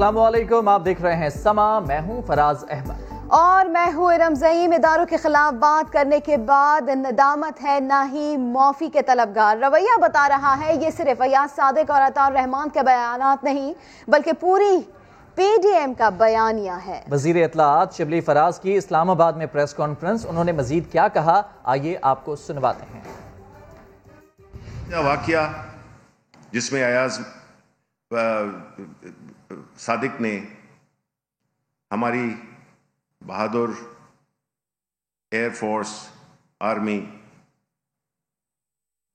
अस्सलाम वालेकुम, आप देख रहे हैं समा। मैं हूं फराज अहमद और मैं हूँ इरम ज़ईम। इदारों के खिलाफ बात करने के बाद नदामत है, ना ही माफ़ी के तलबगार। रवैया बता रहा है ये सिर्फ अयाज सादिक और अताउर रहमान के बयानात नहीं बल्कि पूरी PDM का बयानिया है। वज़ीर इत्तलाआत शिबली फराज की इस्लामाबाद में प्रेस कॉन्फ्रेंस, उन्होंने मजीद क्या कहा, आइए आपको सुनवाते हैं। वाक़या जिसमें अयाज सादिक ने हमारी बहादुर एयरफोर्स, आर्मी,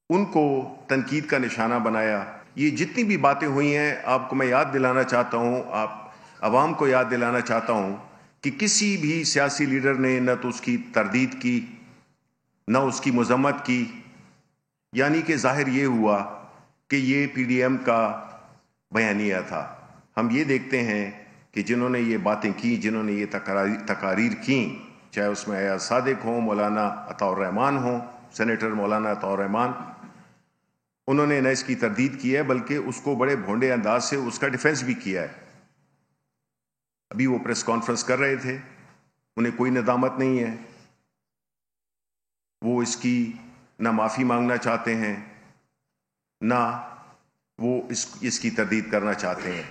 उनको तनकीद का निशाना बनाया। ये जितनी भी बातें हुई हैं, आपको मैं याद दिलाना चाहता हूँ, आप अवाम को याद दिलाना चाहता हूँ कि किसी भी सियासी लीडर ने न तो उसकी तरदीद की, न उसकी मजम्मत की। यानी कि ज़ाहिर ये हुआ कि ये PDM का बयानिया था। हम ये देखते हैं कि जिन्होंने ये बातें की, जिन्होंने ये तकारीर की, चाहे उसमें अयाज सादिक हो, मौलाना अताउर रहमान हो, सेनेटर मौलाना अताउर रहमान, उन्होंने न इसकी तरदीद की है बल्कि उसको बड़े भोंडे अंदाज से उसका डिफेंस भी किया है। अभी वो प्रेस कॉन्फ्रेंस कर रहे थे, उन्हें कोई नदामत नहीं है, वो इसकी ना माफ़ी मांगना चाहते हैं, ना वो इसकी तरदीद करना चाहते हैं।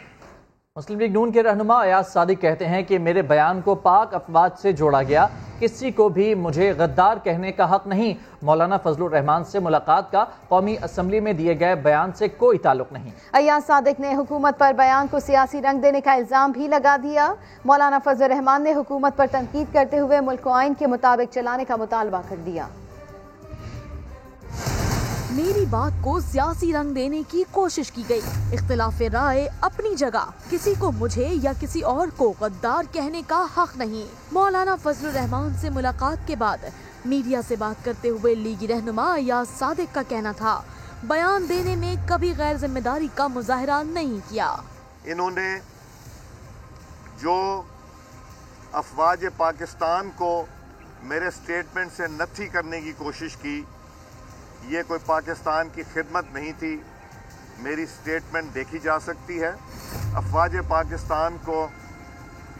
मुस्लिम लीग नून के रहनुमा अयाज सादिक कहते हैं कि मेरे बयान को पाक अफवाज से जोड़ा गया, किसी को भी मुझे गद्दार कहने का हक नहीं। मौलाना फजलुर रहमान से मुलाकात का कौमी असम्बली में दिए गए बयान से कोई ताल्लुक नहीं। अयाज सादिक ने हुकूमत पर बयान को सियासी रंग देने का इल्ज़ाम भी लगा दिया। मौलाना फजलुर रहमान ने हुकूमत पर तनकीद करते हुए मुल्क को आइन के मुताबिक चलाने का मुतालबा कर दिया। मेरी बात को सियासी रंग देने की कोशिश की गई। इख्तिलाफ राय अपनी जगह, किसी को मुझे या किसी और को गद्दार कहने का हक नहीं। मौलाना फजलुर रहमान से मुलाकात के बाद मीडिया से बात करते हुए लीगी रहनुमा अयाज सादिक का कहना था, बयान देने में कभी गैर जिम्मेदारी का मुजाहरा नहीं किया। इन्होंने जो अफवाज पाकिस्तान को मेरे स्टेटमेंट से नत्थी करने की कोशिश की, ये कोई पाकिस्तान की खिदमत नहीं थी। मेरी स्टेटमेंट देखी जा सकती है। अफवाज पाकिस्तान को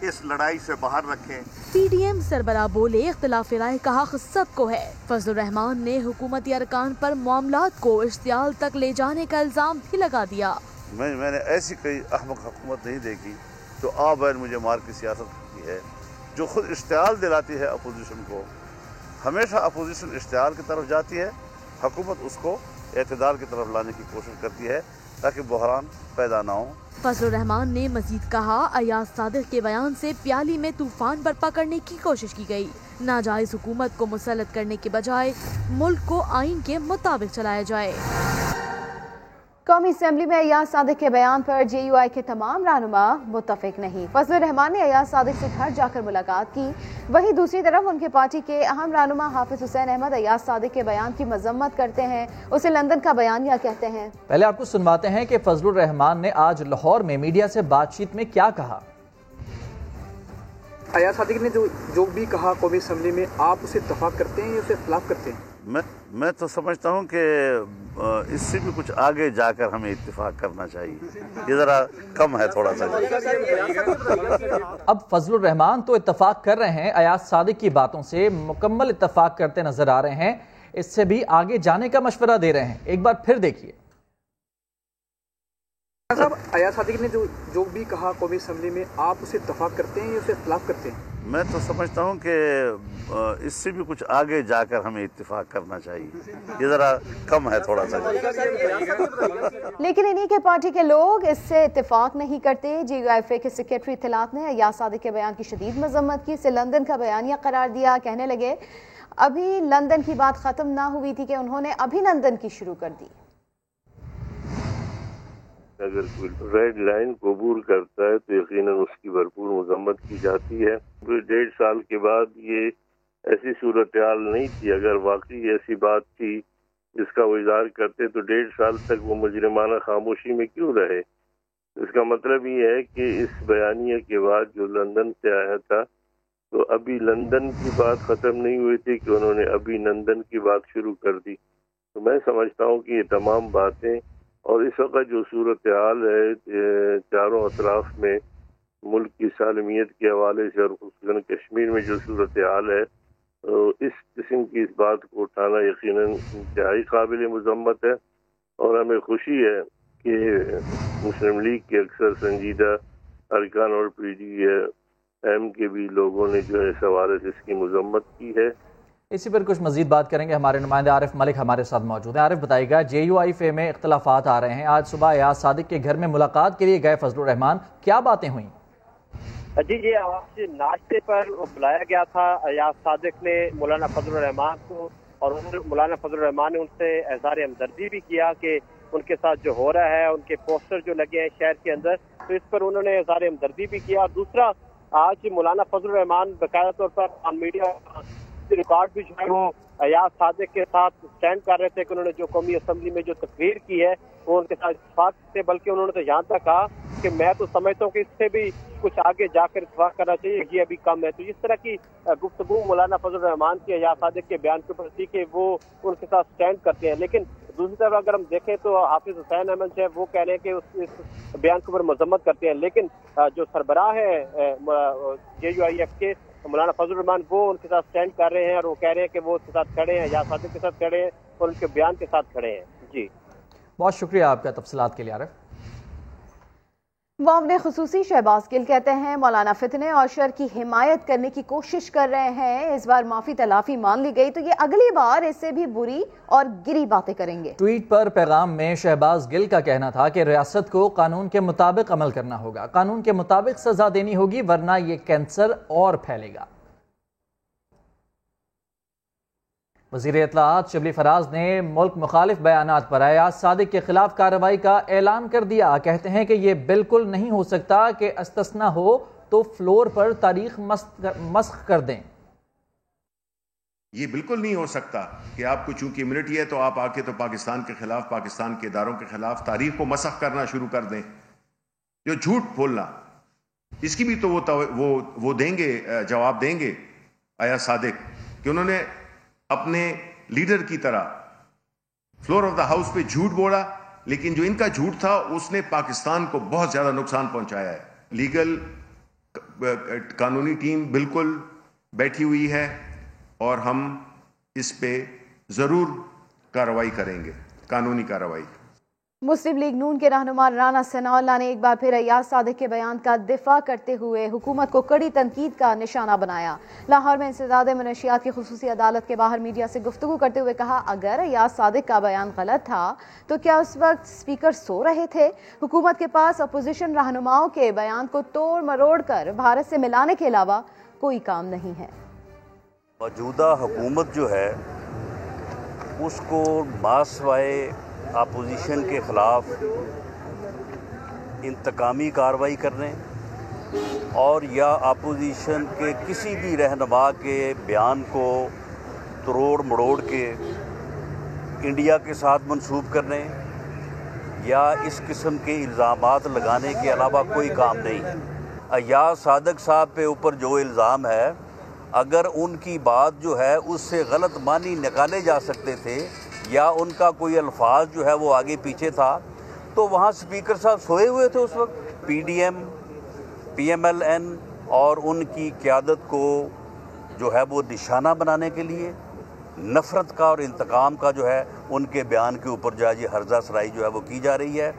इस लड़ाई से बाहर रखें। PDM सरबराह बोले, इख्तिलाफ राय का हक सबको है। फजलुर रहमान ने हुकूमती अरकान पर मामलात को इश्तियाल तक ले जाने का इल्जाम भी लगा दिया। मैंने ऐसी कोई अहमक हुकूमत नहीं देखी जो आबैन मुझे मार की सियासत की है, जो खुद इश्तियाल दिलाती है अपोजिशन को। हमेशा अपोजिशन इश्तियाल की तरफ जाती है, हुकूमत उसको एतदाल की तरफ लाने की कोशिश करती है ताकि बहरान पैदा ना हो। फजलुर रहमान ने मजीद कहा, अयाज सादिक के बयान से प्याली में तूफान बर्पा करने की कोशिश की गई। नाजायज हुकूमत को मुसल्लत करने के बजाय मुल्क को आइन के मुताबिक चलाया जाए। कौमी असम्बली में अयाज सादिक के बयान पर JUI के तमाम रहनुमा मुत्तफिक नहीं। फजलुर रहमान ने अयाज सादिक से घर जाकर मुलाकात की। वहीं दूसरी तरफ उनके पार्टी के अहम रहनुमा हाफिज हुसैन अहमद अयाज सादिक के बयान की मजम्मत करते हैं, उसे लंदन का बयानिया कहते हैं। पहले आपको सुनवाते हैं कि फजलुर रहमान ने आज लाहौर में मीडिया से बातचीत में क्या कहा। अयाज सादिक ने जो भी कहा कौमी असम्बली में, आप उसे इत्तफाक करते हैं या उसे खिलाफ करते हैं? मैं तो समझता हूँ कि इससे भी कुछ आगे जाकर हमें इत्तिफाक करना चाहिए। ये ज़रा कम है थोड़ा सा। अब फजलुर रहमान तो इत्तफाक कर रहे हैं, अयाज सादिक की बातों से मुकम्मल इत्तफाक करते नजर आ रहे हैं, इससे भी आगे जाने का मशवरा दे रहे हैं। एक बार फिर देखिए। साहब, अयाज सादिक ने जो भी कहा कौमी असम्बली में, आप उसे इत्तफाक करते हैं या उसे खिलाफ करते हैं? मैं तो समझता हूँ कि इससे भी कुछ आगे जाकर हमें इत्तिफाक करना चाहिए। ये ज़रा कम है थोड़ा सा। लेकिन इन्हीं के पार्टी के लोग इससे इत्तिफाक नहीं करते। JUI के सेक्रेटरी इत्तलात ने अयाज सादिक के बयान की शदीद मजम्मत की, इसे लंदन का बयानिया करार दिया। कहने लगे अभी लंदन की बात खत्म ना हुई थी कि उन्होंने अभिनंदन की शुरू कर दी। अगर कोई रेड लाइन को अबूर करता है तो यकीनन उसकी भरपूर मजम्मत की जाती है। 1.5 साल के बाद ये ऐसी सूरत हाल नहीं थी। अगर वाकई ऐसी बात थी जिसका वो इज़हार करते तो 1.5 साल तक वो मुजरिमाना खामोशी में क्यों रहे। इसका मतलब ये है कि इस बयानिए के बाद जो लंदन से आया था, तो अभी लंदन की बात ख़त्म नहीं हुई थी कि उन्होंने अभी लंदन की बात शुरू कर दी। तो मैं समझता हूँ कि ये तमाम बातें और इस वक्त जो सूरत हाल है चारों अतराफ में, ملک کی سالمیت کے حوالے سے اور خصوصاً کشمیر میں جو صورتحال ہے اس قسم کی اس بات کو اٹھانا یقیناً انتہائی قابل مذمت ہے، اور ہمیں خوشی ہے کہ مسلم لیگ کے اکثر سنجیدہ ارکان اور پی ڈی ایم کے بھی لوگوں نے جو ہے اس حوالے سے اس کی مذمت کی ہے۔ اسی پر کچھ مزید بات کریں گے، ہمارے نمائندہ عارف ملک ہمارے ساتھ موجود ہیں۔ عارف بتائیے گا، JUI میں اختلافات آ رہے ہیں، آج صبح ایاز صادق کے گھر میں ملاقات کے لیے گئے فضل الرحمان، کیا باتیں ہوئیں؟ جی آج ناشتے پر بلایا گیا تھا ایاز صادق نے مولانا فضل الرحمان کو، اور مولانا فضل الرحمان نے ان سے اظہار ہمدردی بھی کیا کہ ان کے ساتھ جو ہو رہا ہے، ان کے پوسٹر جو لگے ہیں شہر کے اندر، تو اس پر انہوں نے اظہار ہمدردی بھی کیا۔ دوسرا، آج مولانا فضل الرحمان باقاعدہ طور پر آن میڈیا ریکارڈ بھی جو ہے وہ ایاز صادق کے ساتھ سٹینڈ کر رہے تھے کہ انہوں نے جو قومی اسمبلی میں جو تقریر کی ہے وہ ان کے ساتھ اتفاق تھے، بلکہ انہوں نے تو یہاں تک کہا کہ میں تو سمجھتا ہوں کہ اس سے بھی کچھ آگے جا کر اتفاق کرنا چاہیے، یہ ابھی کم ہے۔ تو اس طرح کی گفتگو مولانا فضل الرحمان کی ایاز صادق کے بیان کے اوپر تھی کہ وہ ان کے ساتھ سٹینڈ کرتے ہیں، لیکن دوسری طرف اگر ہم دیکھیں تو حافظ حسین احمد ہے وہ کہہ رہے ہیں کہ اس بیان کے اوپر مذمت کرتے ہیں، لیکن جو سربراہ ہے JUIF کے مولانا فضل الرحمان وہ ان کے ساتھ سٹینڈ کر رہے ہیں، اور وہ کہہ رہے ہیں کہ وہ اس کے ساتھ کھڑے ہیں، ایاز صادق کے ساتھ کھڑے ہیں اور ان کے بیان کے ساتھ کھڑے ہیں۔ جی بہت شکریہ آپ کا تفصیلات کے لیے عارف۔ معاون خصوصی شہباز گل کہتے ہیں مولانا فتنے اور شر کی حمایت کرنے کی کوشش کر رہے ہیں، اس بار معافی تلافی مان لی گئی تو یہ اگلی بار اس سے بھی بری اور گری باتیں کریں گے۔ ٹویٹ پر پیغام میں شہباز گل کا کہنا تھا کہ ریاست کو قانون کے مطابق عمل کرنا ہوگا، قانون کے مطابق سزا دینی ہوگی ورنہ یہ کینسر اور پھیلے گا۔ وزیر اطلاعات شبلی فراز نے ملک مخالف بیانات پر ایاز صادق کے خلاف کارروائی کا اعلان کر دیا، کہتے ہیں کہ یہ بالکل نہیں ہو سکتا کہ استثنا ہو تو فلور پر تاریخ مسخ کر دیں۔ یہ بالکل نہیں ہو سکتا کہ آپ کو چونکہ امیونٹی ہے تو آپ آ کے تو پاکستان کے خلاف، پاکستان کے اداروں کے خلاف تاریخ کو مسخ کرنا شروع کر دیں۔ جو جھوٹ بولنا، اس کی بھی تو وہ دیں گے، جواب دیں گے ایاز صادق کہ انہوں نے اپنے لیڈر کی طرح فلور آف دا ہاؤس پہ جھوٹ بولا، لیکن جو ان کا جھوٹ تھا اس نے پاکستان کو بہت زیادہ نقصان پہنچایا ہے۔ لیگل قانونی ٹیم بالکل بیٹھی ہوئی ہے اور ہم اس پہ ضرور کارروائی کریں گے، قانونی کارروائی۔ مسلم لیگ نون کے رہنما رانا ثناء اللہ نے ایک بار پھر ایاز صادق کے بیان کا دفاع کرتے ہوئے حکومت کو کڑی تنقید کا نشانہ بنایا۔ لاہور میں انسداد منشیات کی خصوصی عدالت کے باہر میڈیا سے گفتگو کرتے ہوئے کہا، اگر ایاز صادق کا بیان غلط تھا تو کیا اس وقت اسپیکر سو رہے تھے؟ حکومت کے پاس اپوزیشن رہنماؤں کے بیان کو توڑ مروڑ کر بھارت سے ملانے کے علاوہ کوئی کام نہیں ہے۔ موجودہ حکومت جو ہے اس کو ماسوائے اپوزیشن کے خلاف انتقامی کارروائی کرنے اور یا اپوزیشن کے کسی بھی رہنما کے بیان کو تروڑ مڑوڑ کے انڈیا کے ساتھ منسوب کرنے یا اس قسم کے الزامات لگانے کے علاوہ کوئی کام نہیں ہے۔ ایاز صادق صاحب پہ اوپر جو الزام ہے، اگر ان کی بات جو ہے اس سے غلط معنی نکالے جا سکتے تھے یا ان کا کوئی الفاظ جو ہے وہ آگے پیچھے تھا تو وہاں سپیکر صاحب سوئے ہوئے تھے اس وقت۔ PDM PMLN اور ان کی قیادت کو جو ہے وہ نشانہ بنانے کے لیے نفرت کا اور انتقام کا جو ہے ان کے بیان کے اوپر جو ہے یہ ہرزہ سرائی جو ہے وہ کی جا رہی ہے۔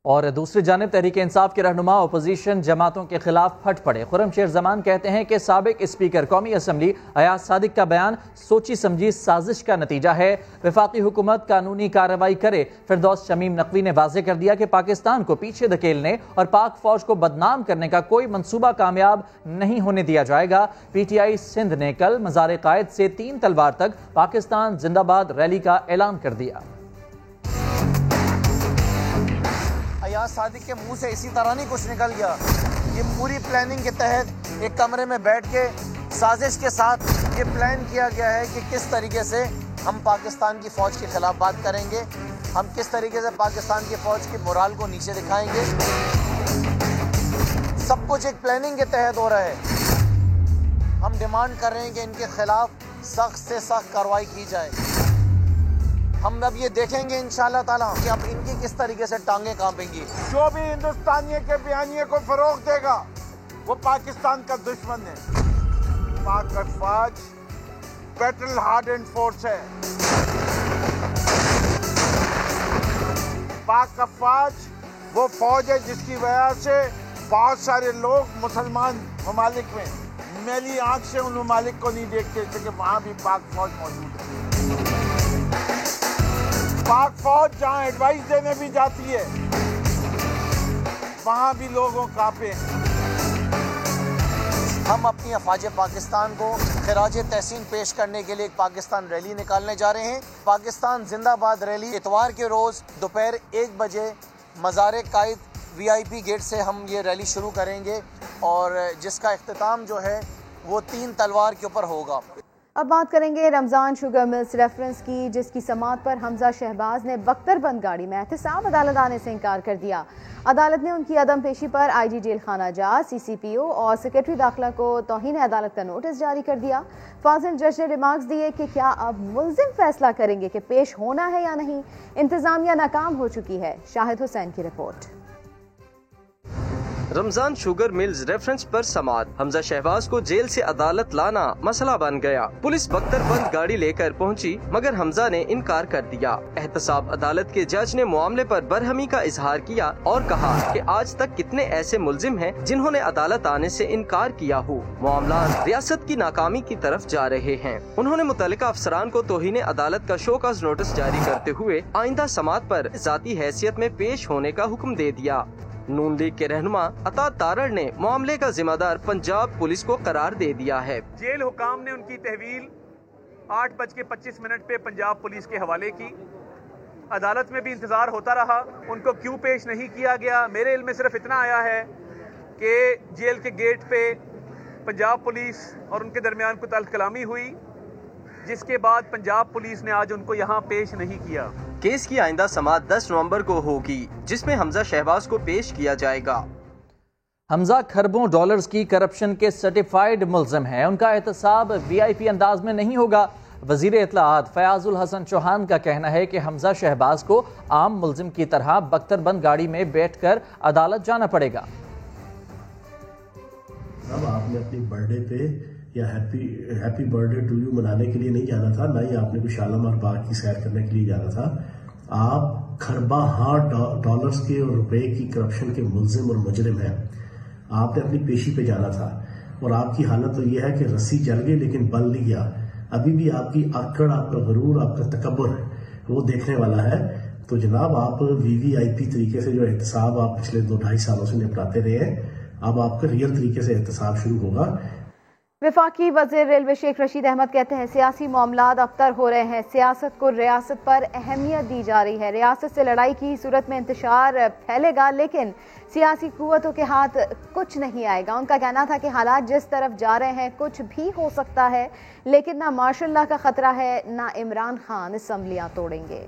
اور دوسری جانب تحریک انصاف کے رہنما اپوزیشن جماعتوں کے خلاف پھٹ پڑے۔ خرم شیر زمان کہتے ہیں کہ سابق اسپیکر قومی اسمبلی ایاز صادق کا بیان سوچی سمجھی سازش کا نتیجہ ہے، وفاقی حکومت قانونی کارروائی کرے۔ فردوس شمیم نقوی نے واضح کر دیا کہ پاکستان کو پیچھے دھکیلنے اور پاک فوج کو بدنام کرنے کا کوئی منصوبہ کامیاب نہیں ہونے دیا جائے گا۔ PTI سندھ نے کل مزار قائد سے 3 تلوار تک پاکستان زندہ باد ریلی کا اعلان کر دیا۔ ایاز صادق کے منہ سے اسی طرح نہیں کچھ نکل گیا، یہ پوری پلاننگ کے تحت ایک کمرے میں بیٹھ کے سازش کے ساتھ یہ پلان کیا گیا ہے کہ کس طریقے سے ہم پاکستان کی فوج کے خلاف بات کریں گے، ہم کس طریقے سے پاکستان کی فوج کی مورال کو نیچے دکھائیں گے۔ سب کچھ ایک پلاننگ کے تحت ہو رہا ہے۔ ہم ڈیمانڈ کر رہے ہیں کہ ان کے خلاف سخت سے سخت کارروائی کی جائے۔ ہم اب یہ دیکھیں گے انشاءاللہ تعالیٰ کہ اب ان کی کس طریقے سے ٹانگیں کانپیں گی۔ جو بھی ہندوستانیے کے بیانیے کو فروغ دے گا وہ پاکستان کا دشمن ہے. پاک افواج بیٹل ہارڈنڈ فورس ہے. پاک افواج وہ فوج ہے جس کی وجہ سے بہت سارے لوگ مسلمان ممالک میں میلی آنکھ سے ان ممالک کو نہیں دیکھتے تھے کہ وہاں بھی پاک فوج موجود ہے. پاک فوج جہاں ایڈوائس دینے بھی جاتی ہے وہاں بھی لوگوں کانپے ہیں. ہم اپنی افواج پاکستان کو خراج تحسین پیش کرنے کے لیے ایک پاکستان ریلی نکالنے جا رہے ہیں. پاکستان زندہ باد ریلی اتوار کے روز دوپہر 1 بجے مزار قائد VIP گیٹ سے ہم یہ ریلی شروع کریں گے اور جس کا اختتام جو ہے وہ 3 تلوار کے اوپر ہوگا. اب بات کریں گے رمضان شوگر ملز ریفرنس کی، جس کی سماعت پر حمزہ شہباز نے بختر بند گاڑی میں احتساب عدالت آنے سے انکار کر دیا. عدالت نے ان کی عدم پیشی پر IG جیل خانہ جات، CCPO اور سیکرٹری داخلہ کو توہین عدالت کا نوٹس جاری کر دیا. فاضل جج نے ریمارکس دیے کہ کیا اب ملزم فیصلہ کریں گے کہ پیش ہونا ہے یا نہیں. انتظامیہ ناکام ہو چکی ہے. شاہد حسین کی رپورٹ. رمضان شوگر ملز ریفرنس پر سماعت. حمزہ شہباز کو جیل سے عدالت لانا مسئلہ بن گیا. پولیس بختر بند گاڑی لے کر پہنچی مگر حمزہ نے انکار کر دیا. احتساب عدالت کے جج نے معاملے پر برہمی کا اظہار کیا اور کہا کہ آج تک کتنے ایسے ملزم ہیں جنہوں نے عدالت آنے سے انکار کیا ہو. معاملات ریاست کی ناکامی کی طرف جا رہے ہیں. انہوں نے متعلقہ افسران کو توہین عدالت کا شو کاز نوٹس جاری کرتے ہوئے آئندہ سماعت پر ذاتی حیثیت میں پیش ہونے کا حکم دے دیا. نون لیگ کے رہنما عطا تارڑ نے معاملے کا ذمہ دار پنجاب پولیس کو قرار دے دیا ہے. جیل حکام نے ان کی تحویل 8:25 پہ پنجاب پولیس کے حوالے کی. عدالت میں بھی انتظار ہوتا رہا. ان کو کیوں پیش نہیں کیا گیا؟ میرے علم میں صرف اتنا آیا ہے کہ جیل کے گیٹ پہ پنجاب پولیس اور ان کے درمیان کوئی تلخ کلامی ہوئی، جس کے بعد پنجاب پولیس نے آج ان کو یہاں پیش نہیں کیا. کیس کی آئندہ سماعت 10 نومبر کو ہوگی جس میں حمزہ شہباز کو پیش کیا جائے گا. حمزہ کھربوں ڈالرز کی کرپشن کے سرٹیفائیڈ ملزم ہیں. ان کا احتساب VIP انداز میں نہیں ہوگا. وزیر اطلاعات فیاض الحسن چوہان کا کہنا ہے کہ حمزہ شہباز کو عام ملزم کی طرح بختر بند گاڑی میں بیٹھ کر عدالت جانا پڑے گا. اب آپ نے اپنی برتھ ڈے پہ یا happy birthday to you منانے کے لیے نہیں جانا تھا، نہ ہی آپ نے کوئی شالمار باغ کی سیر کرنے کے لیے جانا تھا. آپ کھرباں ڈالرز کے اور روپے کی کرپشن کے ملزم اور مجرم ہیں. آپ نے اپنی پیشی پہ جانا تھا اور آپ کی حالت تو یہ ہے کہ رسی جل گئی لیکن بل نہیں گیا. ابھی بھی آپ کی آکڑ، آپ کا غرور، آپ کا تکبر وہ دیکھنے والا ہے. تو جناب آپ VVIP طریقے سے جو احتساب آپ پچھلے 2-2.5 سالوں سے نپٹاتے رہے ہیں، اب آپ کا ریئل طریقے سے احتساب شروع ہوگا. وفاقی وزیر ریلوے شیخ رشید احمد کہتے ہیں سیاسی معاملات ابتر ہو رہے ہیں. سیاست کو ریاست پر اہمیت دی جا رہی ہے. ریاست سے لڑائی کی صورت میں انتشار پھیلے گا لیکن سیاسی قوتوں کے ہاتھ کچھ نہیں آئے گا. ان کا کہنا تھا کہ حالات جس طرف جا رہے ہیں کچھ بھی ہو سکتا ہے، لیکن نہ مارشل لا کا خطرہ ہے نہ عمران خان اسمبلیاں توڑیں گے.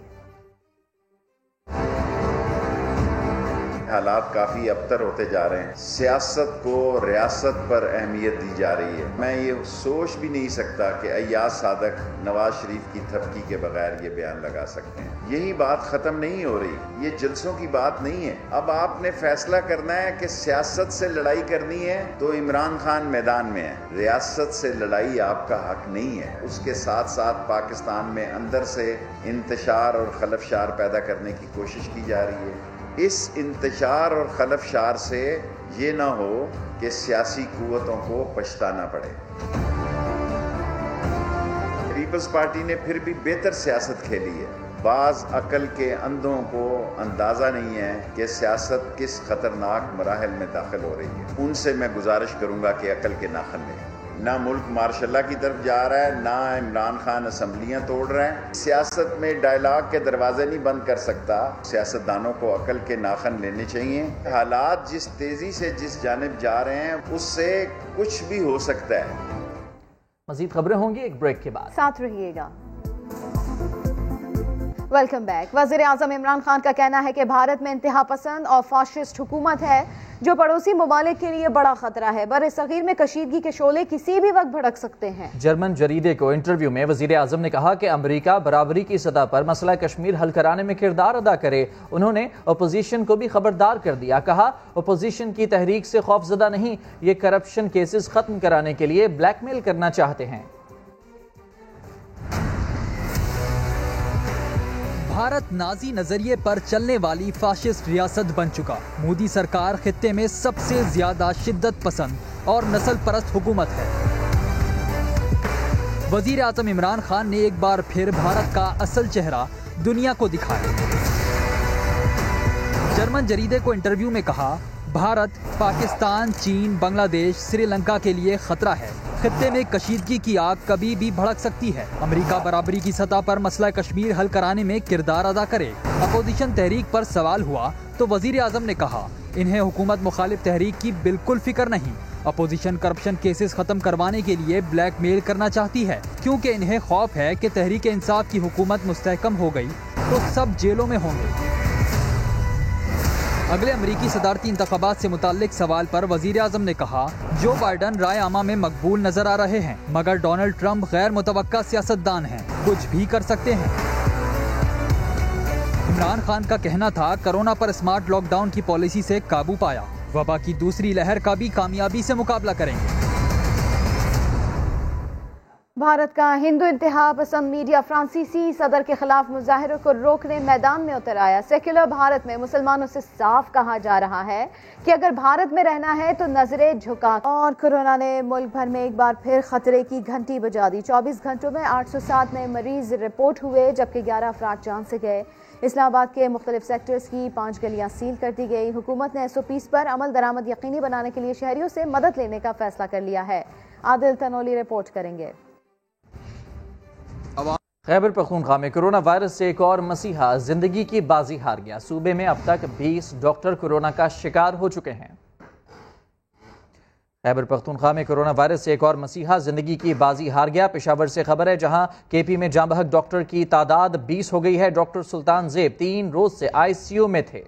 حالات کافی ابتر ہوتے جا رہے ہیں. سیاست کو ریاست پر اہمیت دی جا رہی ہے. میں یہ سوچ بھی نہیں سکتا کہ ایاز صادق نواز شریف کی تھپکی کے بغیر یہ بیان لگا سکتے ہیں. یہی بات ختم نہیں ہو رہی. یہ جلسوں کی بات نہیں ہے. اب آپ نے فیصلہ کرنا ہے کہ سیاست سے لڑائی کرنی ہے تو عمران خان میدان میں ہے. ریاست سے لڑائی آپ کا حق نہیں ہے. اس کے ساتھ ساتھ پاکستان میں اندر سے انتشار اور خلفشار پیدا کرنے کی کوشش کی جا رہی ہے. اس انتشار اور خلفشار سے یہ نہ ہو کہ سیاسی قوتوں کو پچھتانا پڑے. پیپلز پارٹی نے پھر بھی بہتر سیاست کھیلی ہے. بعض عقل کے اندھوں کو اندازہ نہیں ہے کہ سیاست کس خطرناک مراحل میں داخل ہو رہی ہے. ان سے میں گزارش کروں گا کہ عقل کے ناخن لیں. نہ ملک مارشل اللہ کی طرف جا رہا ہے، نہ عمران خان اسمبلیاں توڑ رہے ہیں. سیاست میں ڈائلاگ کے دروازے نہیں بند کر سکتا. سیاستدانوں کو عقل کے ناخن لینے چاہیے. حالات جس تیزی سے جس جانب جا رہے ہیں اس سے کچھ بھی ہو سکتا ہے. مزید خبریں ہوں گی ایک بریک کے بعد. ساتھ رہیے گا. Welcome back. वज़ीर आज़म इमरान खान का कहना है कि भारत में इंतहा पसंद और फाशिस्ट हुकूमत है जो पड़ोसी ममालिक के लिए बड़ा खतरा है। बर्र-ए-सग़ीर में कशीदगी के शोले किसी भी वक्त भड़क सकते हैं। जर्मन जरीदे को इंटरव्यू में वज़ीर आज़म ने कहा कि अमरीका बराबरी की सतह पर मसला कश्मीर हल कराने में किरदार अदा करे। उन्होंने अपोजिशन को भी खबरदार कर दिया। कहा अपोजिशन की तहरीक से खौफजदा नहीं, ये करप्शन केसेस खत्म कराने के लिए ब्लैकमेल करना चाहते हैं। भारत नाजी नजरिए पर चलने वाली फाशिस्ट रियासत बन चुका। मोदी सरकार खित्ते में सबसे ज्यादा शिद्दत पसंद और नस्ल परस्त हुकूमत है। वजीर आज़म इमरान खान ने एक बार फिर भारत का असल चेहरा दुनिया को दिखाया। जर्मन जरीदे को इंटरव्यू में कहा, भारत पाकिस्तान, चीन, बांग्लादेश, श्रीलंका के लिए खतरा है। खित्ते में कशीदगी की आग कभी भी भड़क सकती है। अमेरिका बराबरी की सतह पर मसला कश्मीर हल कराने में किरदार अदा करे। अपोजिशन तहरीक पर सवाल हुआ तो वजीर आज़म ने कहा, इन्हें हुकूमत मुखालिफ तहरीक की बिल्कुल फिक्र नहीं। अपोजिशन करप्शन केसेस खत्म करवाने के लिए ब्लैकमेल करना चाहती है, क्योंकि इन्हें खौफ है कि तहरीक इंसाफ की हुकूमत मुस्तहकम हो गई तो सब जेलों में होंगे। अगले अमरीकी सदारती इंतखाबात से मुताल्लिक सवाल पर वजीर आज़म ने कहा, जो बाइडन राय आमा में मकबूल नजर आ रहे हैं, मगर डोनाल्ड ट्रंप गैर मुतवक्का सियासतदान हैं, कुछ भी कर सकते हैं। इमरान खान का कहना था, कोरोना पर स्मार्ट लॉकडाउन की पॉलिसी से काबू पाया, वबा की दूसरी लहर का भी कामयाबी से मुकाबला करेंगे। भारत का हिंदू इंतहा पसंद मीडिया फ्रांसीसी सदर के खिलाफ मुजाहिरों को रोकने मैदान में उतर आया। सेक्युलर भारत में मुसलमानों से साफ कहा जा रहा है कि अगर भारत में रहना है तो नजरें झुका। और कोरोना ने मुल्क भर में एक बार फिर खतरे की घंटी बजा दी। 24 घंटों में 807 नए मरीज रिपोर्ट हुए, जबकि 11 अफराद जान से गए। इस्लामाबाद के मुख्तलिफ सेक्टर्स की 5 गलियां सील कर दी गई। हुकूमत ने SOPs पर अमल दरामद यकीनी बनाने के लिए शहरियों से मदद लेने का फैसला कर लिया है। आदिल तनोली रिपोर्ट करेंगे। खैबर पख्तूनख्वा में कोरोना वायरस से एक और मसीहा जिंदगी की बाजी हार गया। सूबे में अब तक 20 डॉक्टर कोरोना का शिकार हो चुके हैं। खैबर पख्तूनख्वा में कोरोना वायरस से एक और मसीहा जिंदगी की बाजी हार गया। पेशावर से खबर है, जहां KP में जाँ बहक डॉक्टर की तादाद 20 हो गई है। डॉक्टर सुल्तान ज़ेब 3 रोज से ICU में थे।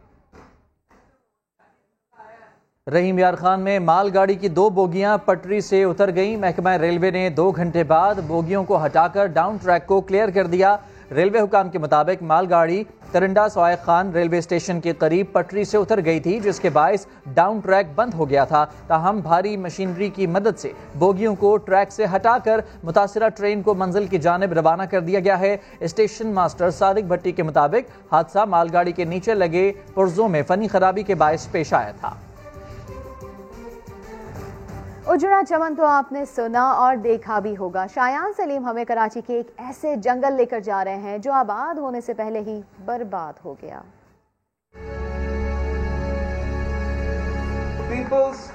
रहीम यार खान में मालगाड़ी की 2 बोगियां पटरी से उतर गईं। महकमा रेलवे ने 2 घंटे बाद बोगियों को हटाकर डाउन ट्रैक को क्लियर कर दिया। रेलवे हुकाम के मुताबिक मालगाड़ी तरंडा सवाइक खान रेलवे स्टेशन के करीब पटरी से उतर गई थी, जिसके बायस डाउन ट्रैक बंद हो गया था। ताहम भारी मशीनरी की मदद से बोगियों को ट्रैक से हटाकर मुतासिरा ट्रेन को मंजिल की जानिब रवाना कर दिया गया है। स्टेशन मास्टर सादिक भट्टी के मुताबिक हादसा मालगाड़ी के नीचे लगे पुर्जों में फनी खराबी के बायस पेश आया था। उजड़ा चमन तो आपने सुना और देखा भी होगा। शायान सलीम हमें कराची के एक ऐसे जंगल लेकर जा रहे हैं जो आबाद होने से पहले ही बर्बाद हो गया। पीपल्स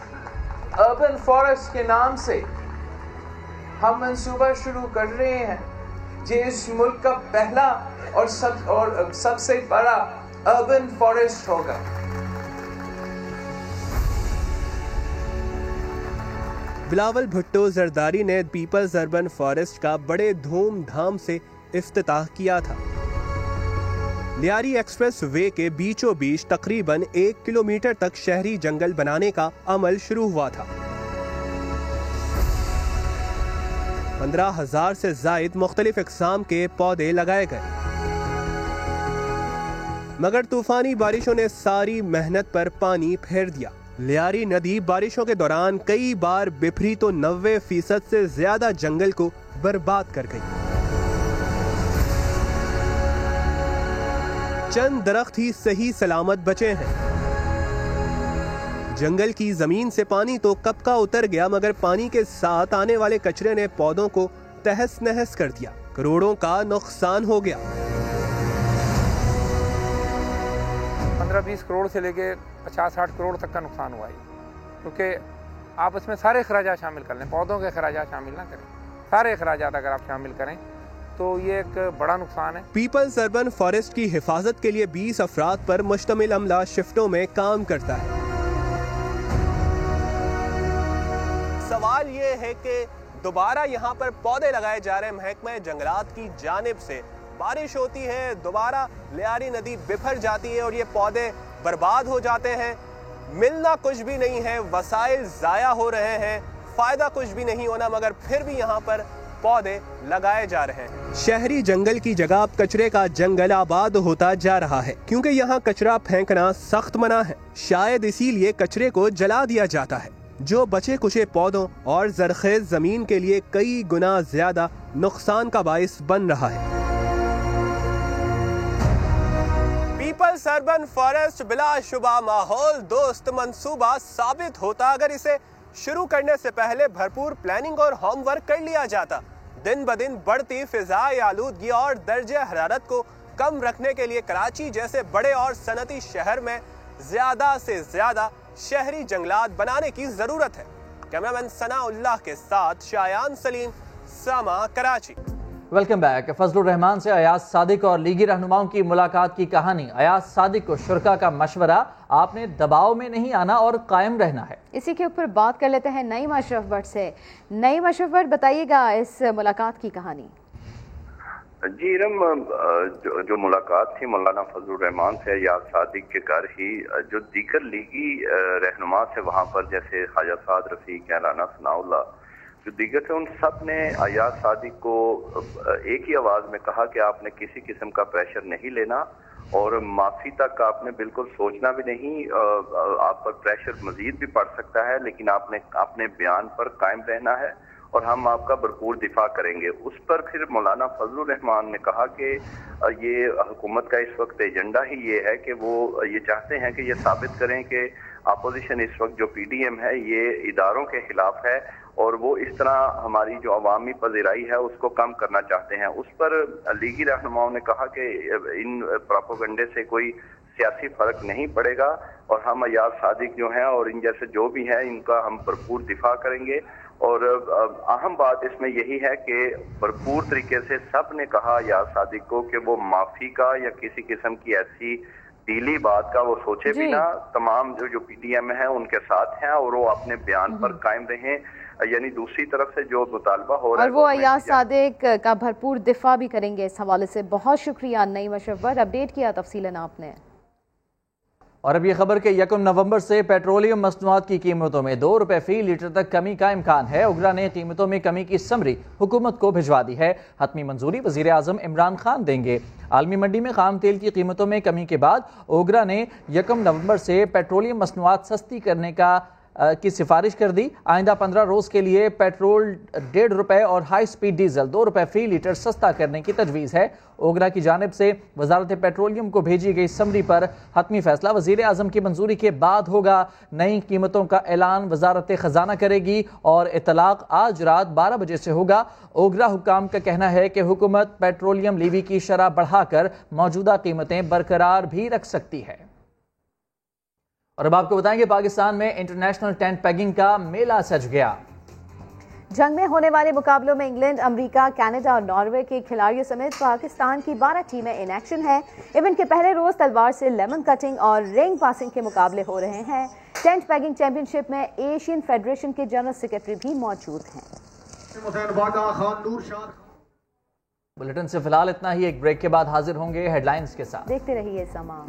अर्बन फॉरेस्ट के नाम से हम मंसूबा शुरू कर रहे हैं, जो इस मुल्क का पहला और सबसे बड़ा अर्बन फॉरेस्ट होगा। बिलावल भुट्टो जरदारी ने पीपल्स अर्बन फॉरेस्ट का बड़े धूमधाम से इफ्तिताह किया था। लियारी एक्सप्रेस वे के बीचों बीच तकरीबन 1 किलोमीटर तक शहरी जंगल बनाने का अमल शुरू हुआ था। 15,000 से जायद मुख्तलिफ इक़साम के पौधे लगाए गए, मगर तूफानी बारिशों ने सारी मेहनत पर पानी फेर दिया। लियारी नदी बारिशों के दौरान कई बार बिफरी तो 90% से ज्यादा जंगल को बर्बाद कर गई। चंद दरख्त ही सही सलामत बचे हैं। जंगल की जमीन से पानी तो कब का उतर गया, मगर पानी के साथ आने वाले कचरे ने पौधों को तहस नहस कर दिया। करोड़ों का नुकसान हो गया। 15-20 करोड़ से लेके 50-60 करोड़ तक का नुकसान हुआ है, क्योंकि आप इसमें सारे अखराजात शामिल कर लें, पौधों के अखराजात शामिल ना करें, सारे अखराजात अगर आप शामिल करें तो ये एक बड़ा नुकसान है। पीपल्स अर्बन फॉरेस्ट की हिफाजत के लिए 20 अफराद पर मुश्तमिल अमला शिफ्टों में काम करता है। सवाल ये है कि दोबारा यहाँ पर पौधे लगाए जा रहे महकमा जंगलात की जानिब से बारिश होती है, दोबारा लियारी नदी बिफर जाती है और ये पौधे बर्बाद हो जाते हैं। मिलना कुछ भी नहीं है, वसाइल ज़ाया हो रहे हैं, फ़ायदा कुछ भी नहीं होना, मगर फिर भी यहाँ पर पौधे लगाए जा रहे हैं। शहरी जंगल की जगह अब कचरे का जंगल आबाद होता जा रहा है, क्योंकि यहाँ कचरा फेंकना सख्त मना है। शायद इसीलिए कचरे को जला दिया जाता है, जो बचे कुचे पौधों और जरखेज जमीन के लिए कई गुना ज्यादा नुकसान का बाइस बन रहा है। पीपल्स अर्बन फॉरेस्ट बिलाशुबा माहौल दोस्त मंसूबा साबित होता अगर इसे शुरू करने से पहले भरपूर प्लानिंग और होमवर्क कर लिया जाता। दिन ब दिन बढ़ती फिजाई आलूदगी और दर्जे हरारत को कम रखने के लिए कराची जैसे बड़े और सनती शहर में ज्यादा से ज्यादा शहरी जंगलात बनाने की जरूरत है। कैमरामैन सनाउल्लाह के साथ शायान सलीम, सामा, कराची। Welcome back. फजलुर रहमान से अयाज सादिक और लीगी रहनुमाओं की मुलाकात की कहानी। अयाज सादिक को शुरका का मशवरा, आपने दबाव में नहीं आना और कायम रहना है। इसी के ऊपर बात कर लेते हैं नईम अशरफ भट्ट से। नईम अशरफ भट्ट, बताइएगा इस मुलाकात की कहानी। जी इरम, जो मुलाकात थी मौलाना फजलुर रहमान से अयाज सादिक के घर ही, जो दीगर लीगी रहनुमा से वहाँ पर, जैसे ख्वाजा साद रफीक, राना सनाउल्लाह, जो दीगर थे, उन सब ने अयाज सादिक को एक ही आवाज़ में कहा कि आपने किसी किस्म का प्रेशर नहीं लेना और माफ़ी तक आपने बिल्कुल सोचना भी नहीं। आप पर प्रेशर मजीद भी पड़ सकता है, लेकिन आपने अपने बयान पर कायम रहना है और हम आपका भरपूर दिफा करेंगे। उस पर फिर मौलाना फजलुर रहमान ने कहा कि ये हुकूमत का इस वक्त एजेंडा ही ये है कि वो ये चाहते हैं कि ये साबित करें कि अपोजिशन इस वक्त जो PDM है ये इदारों के खिलाफ है और वो इस तरह हमारी जो अवामी पजीराई है उसको कम करना चाहते हैं। उस पर लीगी रहनुमाओं ने कहा कि इन प्रोपेगेंडे से कोई सियासी फर्क नहीं पड़ेगा और हम अयाज सादिक जो हैं और इन जैसे जो भी हैं इनका हम भरपूर दिफा करेंगे। और अहम बात इसमें यही है कि भरपूर तरीके से सब ने कहा अयाज सादिक को कि वो माफ़ी का या किसी किस्म की ऐसी डीली बात का वो सोचे भी ना। तमाम जो PDM है उनके साथ हैं और वो अपने बयान पर कायम रहें। यानी दूसरी तरफ से जो मुतालबा हो रहा है और वो अयाज सादिक का भरपूर दिफा भी करेंगे। इस हवाले से बहुत शुक्रिया नईम अशरफ भट्ट, अपडेट किया तफसीलन आपने। और अब ये खबर कि 1 नवंबर से पेट्रोलियम मसनूआत की कीमतों में 2 रुपए फी लीटर तक कमी का इम्कान है। उगरा ने कीमतों में कमी की समरी हुकूमत को भिजवा दी है। हतमी मंजूरी वजीर आजम इमरान खान देंगे। आलमी मंडी में खाम तेल की कीमतों में कमी के बाद ओगरा ने 1 नवंबर से पेट्रोलियम मसनूआत सस्ती करने की सिफारिश कर दी। आइंदा 15 रोज के लिए पेट्रोल 1.5 रुपए और हाई स्पीड डीजल 2 रुपए फी लीटर सस्ता करने की तजवीज़ है। ओगरा की जानिब से वजारत पेट्रोलियम को भेजी गई समरी पर हतमी फैसला वजीर आजम की मंजूरी के बाद होगा। नई कीमतों का ऐलान वजारत खजाना करेगी और इतलाक आज रात 12 बजे से होगा। ओगरा हुक्काम का कहना है कि हुकूमत पेट्रोलियम लीवी की शरह बढ़ाकर मौजूदा कीमतें बरकरार भी रख सकती है। और अब आपको बताएंगे पाकिस्तान में इंटरनेशनल टेंट पैगिंग का मेला सज गया। जंग में होने वाले मुकाबलों में इंग्लैंड, अमेरिका, कनाडा और नॉर्वे के खिलाड़ियों समेत पाकिस्तान की 12 टीमें इन एक्शन हैं। इवेंट के पहले रोज तलवार से लेमन कटिंग और रिंग पासिंग के मुकाबले हो रहे हैं। टेंट पैगिंग चैंपियनशिप में एशियन फेडरेशन के जनरल सेक्रेटरी भी मौजूद हैं। बुलेटिन से फिलहाल इतना ही। एक ब्रेक के बाद हाजिर होंगे हेडलाइंस के साथ। देखते रहिए समा।